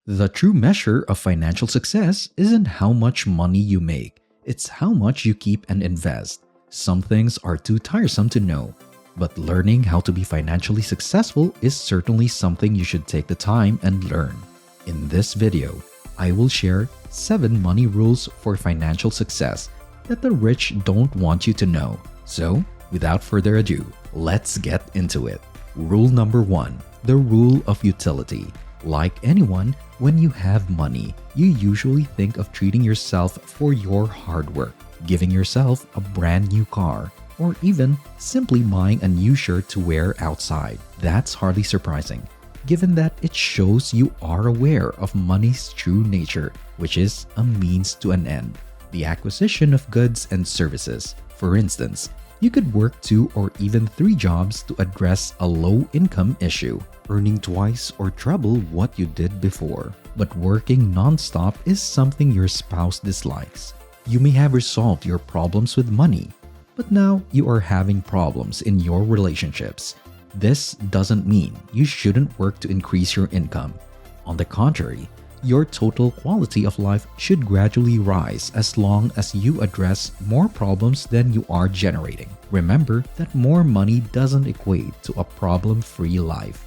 The true measure of financial success isn't how much money you make, it's how much you keep and invest. Some things are too tiresome to know, but learning how to be financially successful is certainly something you should take the time and learn. In this video, I will share 7 money rules for financial success that the rich don't want you to know. So, without further ado, let's get into it. Rule number 1. The rule of utility. Like anyone, when you have money, you usually think of treating yourself for your hard work, giving yourself a brand new car, or even simply buying a new shirt to wear outside. That's hardly surprising, given that it shows you are aware of money's true nature, which is a means to an end, the acquisition of goods and services. For instance, you could work 2 or even 3 jobs to address a low-income issue, earning twice or treble what you did before. But working non-stop is something your spouse dislikes. You may have resolved your problems with money, but now you are having problems in your relationships. This doesn't mean you shouldn't work to increase your income. On the contrary, your total quality of life should gradually rise as long as you address more problems than you are generating. Remember that more money doesn't equate to a problem-free life.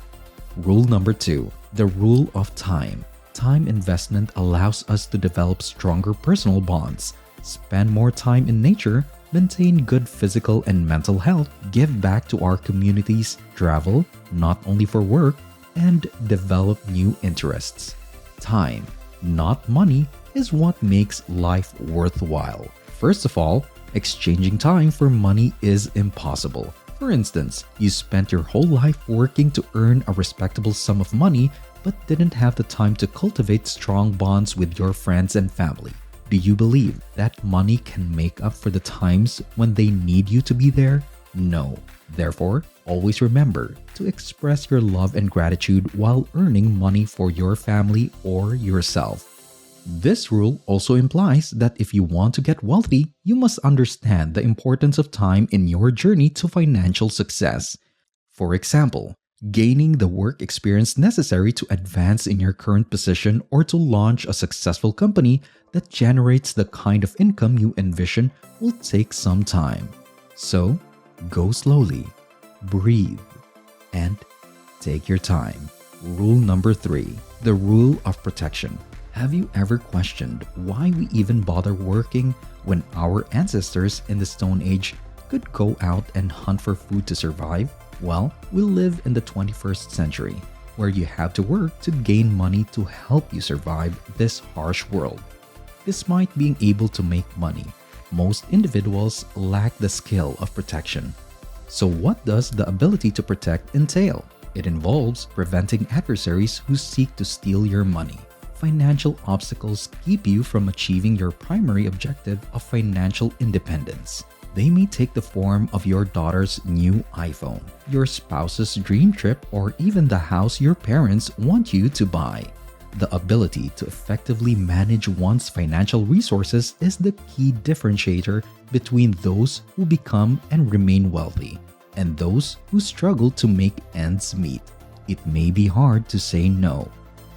Rule number 2. The rule of time. Time investment allows us to develop stronger personal bonds, spend more time in nature, maintain good physical and mental health, give back to our communities, travel, not only for work, and develop new interests. Time, not money, is what makes life worthwhile. First of all, exchanging time for money is impossible. For instance, you spent your whole life working to earn a respectable sum of money but didn't have the time to cultivate strong bonds with your friends and family. Do you believe that money can make up for the times when they need you to be there? No. Therefore, always remember to express your love and gratitude while earning money for your family or yourself. This rule also implies that if you want to get wealthy, you must understand the importance of time in your journey to financial success. For example, gaining the work experience necessary to advance in your current position or to launch a successful company that generates the kind of income you envision will take some time. So, go slowly, breathe, and take your time. Rule number 3. The rule of protection. Have you ever questioned why we even bother working when our ancestors in the Stone Age could go out and hunt for food to survive? Well, we live in the 21st century, where you have to work to gain money to help you survive this harsh world. Despite being able to make money, most individuals lack the skill of protection. So what does the ability to protect entail? It involves preventing adversaries who seek to steal your money. Financial obstacles keep you from achieving your primary objective of financial independence. They may take the form of your daughter's new iPhone, your spouse's dream trip, or even the house your parents want you to buy. The ability to effectively manage one's financial resources is the key differentiator between those who become and remain wealthy and those who struggle to make ends meet. It may be hard to say no,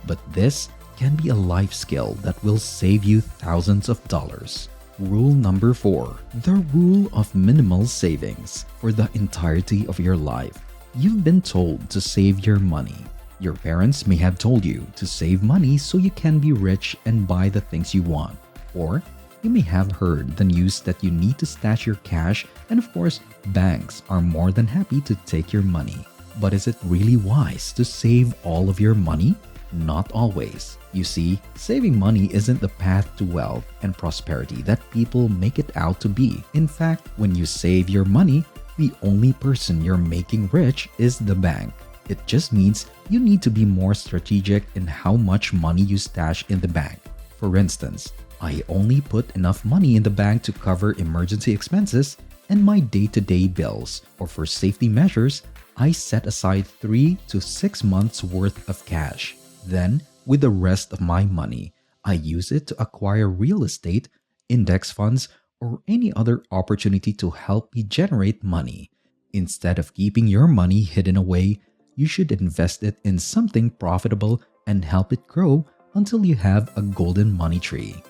but this can be a life skill that will save you thousands of dollars. Rule number 4. The rule of minimal savings. For the entirety of your life, you've been told to save your money. Your parents may have told you to save money so you can be rich and buy the things you want. Or you may have heard the news that you need to stash your cash, and of course, banks are more than happy to take your money. But is it really wise to save all of your money? Not always. You see, saving money isn't the path to wealth and prosperity that people make it out to be. In fact, when you save your money, the only person you're making rich is the bank. It just means you need to be more strategic in how much money you stash in the bank. For instance, I only put enough money in the bank to cover emergency expenses and my day-to-day bills, or for safety measures, I set aside 3 to 6 months worth of cash. Then, with the rest of my money, I use it to acquire real estate, index funds, or any other opportunity to help me generate money. Instead of keeping your money hidden away, you should invest it in something profitable and help it grow until you have a golden money tree.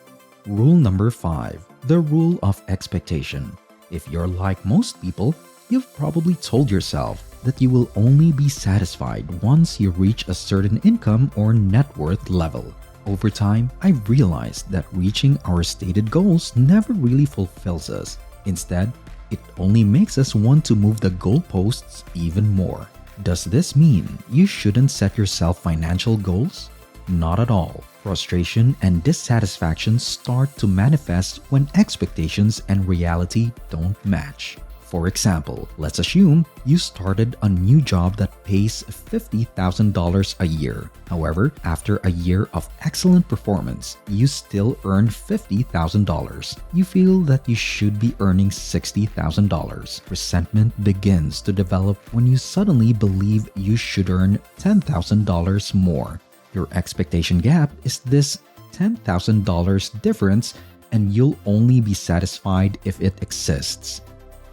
Rule number 5. The rule of expectation. If you're like most people, you've probably told yourself that you will only be satisfied once you reach a certain income or net worth level. Over time, I realized that reaching our stated goals never really fulfills us. Instead, it only makes us want to move the goalposts even more. Does this mean you shouldn't set yourself financial goals? Not at all. Frustration and dissatisfaction start to manifest when expectations and reality don't match. For example, let's assume you started a new job that pays $50,000 a year. However, after a year of excellent performance, you still earn $50,000. You feel that you should be earning $60,000. Resentment begins to develop when you suddenly believe you should earn $10,000 more. Your expectation gap is this $10,000 difference, and you'll only be satisfied if it exists.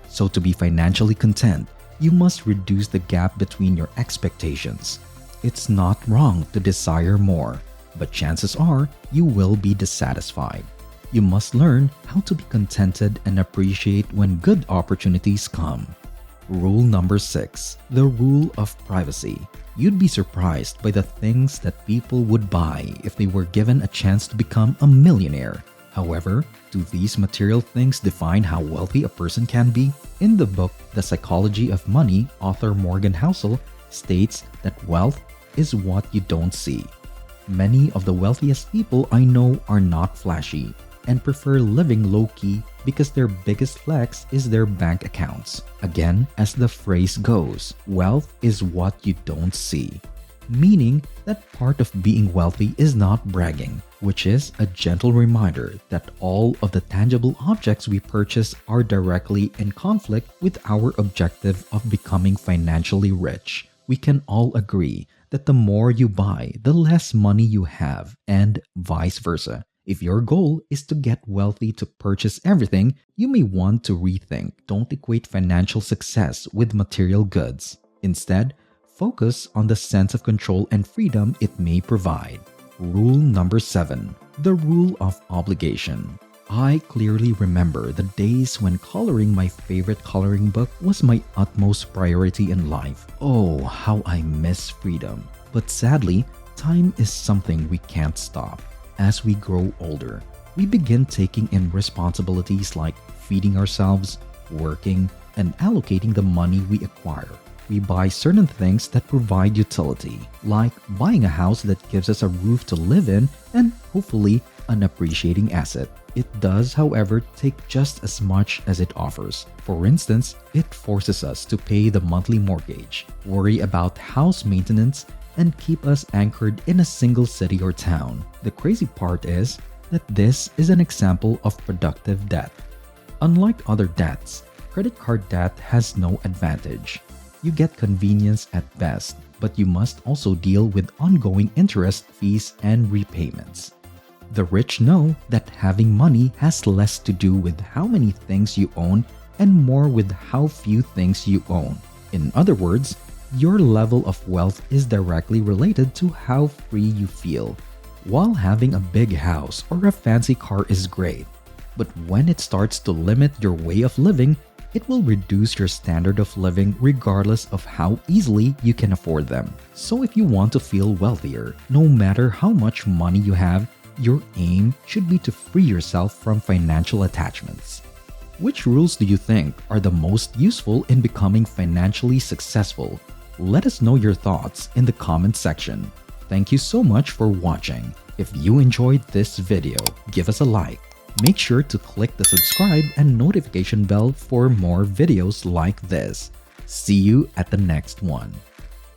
So to be financially content, you must reduce the gap between your expectations. It's not wrong to desire more, but chances are you will be dissatisfied. You must learn how to be contented and appreciate when good opportunities come. Rule number 6. The rule of privacy. You'd be surprised by the things that people would buy if they were given a chance to become a millionaire. However, do these material things define how wealthy a person can be? In the book The Psychology of Money, author Morgan Housel states that wealth is what you don't see. Many of the wealthiest people I know are not flashy and prefer living low-key because their biggest flex is their bank accounts. Again, as the phrase goes, wealth is what you don't see. Meaning that part of being wealthy is not bragging, which is a gentle reminder that all of the tangible objects we purchase are directly in conflict with our objective of becoming financially rich. We can all agree that the more you buy, the less money you have, and vice versa. If your goal is to get wealthy to purchase everything, you may want to rethink. Don't equate financial success with material goods. Instead, focus on the sense of control and freedom it may provide. Rule number 7. The rule of obligation. I clearly remember the days when coloring my favorite coloring book was my utmost priority in life. Oh, how I miss freedom. But sadly, time is something we can't stop. As we grow older, we begin taking in responsibilities like feeding ourselves, working, and allocating the money we acquire. We buy certain things that provide utility, like buying a house that gives us a roof to live in and hopefully an appreciating asset. It does, however, take just as much as it offers. For instance, it forces us to pay the monthly mortgage, worry about house maintenance, and keep us anchored in a single city or town. The crazy part is that this is an example of productive debt. Unlike other debts, credit card debt has no advantage. You get convenience at best, but you must also deal with ongoing interest, fees, and repayments. The rich know that having money has less to do with how many things you own and more with how few things you own. In other words, your level of wealth is directly related to how free you feel. While having a big house or a fancy car is great, but when it starts to limit your way of living, it will reduce your standard of living regardless of how easily you can afford them. So if you want to feel wealthier, no matter how much money you have, your aim should be to free yourself from financial attachments. Which rules do you think are the most useful in becoming financially successful? Let us know your thoughts in the comment section. Thank you so much for watching. If you enjoyed this video, give us a like. Make sure to click the subscribe and notification bell for more videos like this. See you at the next one.